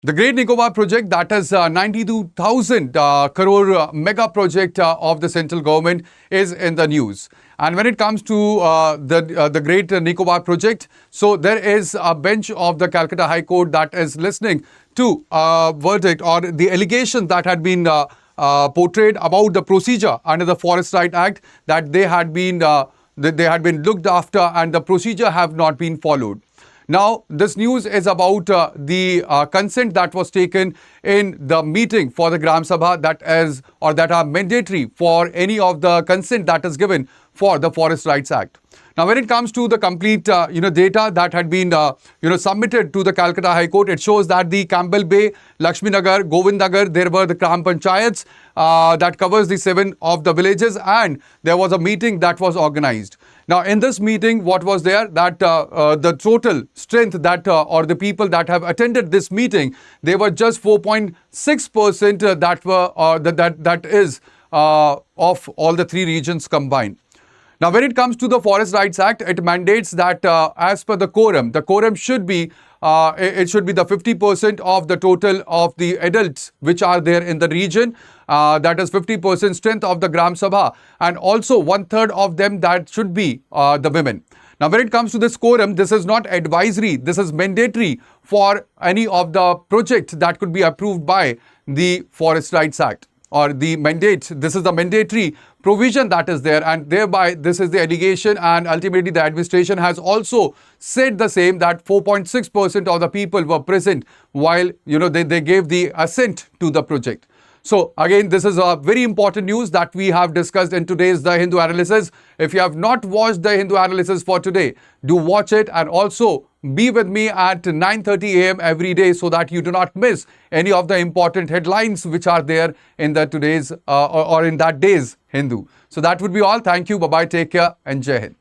The Great Nicobar project, that is 92,000 crore mega project of the central government, is in the news. And when it comes to the Great Nicobar project, so there is a bench of the Calcutta High Court that is listening to verdict or the allegation that had been portrayed about the procedure under the Forest Right Act, that they had been looked after and the procedure have not been followed. Now, this news is about the consent that was taken in the meeting for the Gram Sabha that are mandatory for any of the consent that is given for the Forest Rights Act. Now, when it comes to the complete data that had been submitted to the Calcutta High Court, it shows that the Campbell Bay, Lakshmi Nagar, Govind Nagar, there were the Gram Panchayats that covers the 7 of the villages, and there was a meeting that was organized. Now, in this meeting, what was there? That the total strength that or the people that have attended this meeting, they were just 4.6% that were that is of all the 3 regions combined. Now, when it comes to the Forest Rights Act, it mandates that as per the quorum should be it should be the 50% of the total of the adults which are there in the region. That is 50% strength of the Gram Sabha, and also 1/3 of them that should be the women. Now, when it comes to this quorum, this is not advisory. This is mandatory for any of the projects that could be approved by the Forest Rights Act, or the mandate. This is the mandatory provision that is there, and thereby this is the allegation, and ultimately the administration has also said the same, that 4.6% of the people were present while they gave the assent to the project. So again, this is a very important news that we have discussed in today's The Hindu Analysis. If you have not watched The Hindu Analysis for today, do watch it, and also be with me at 9:30 a.m. every day so that you do not miss any of the important headlines which are there in the today's or in that day's Hindu. So that would be all. Thank you. Bye-bye. Take care and Jai Hind.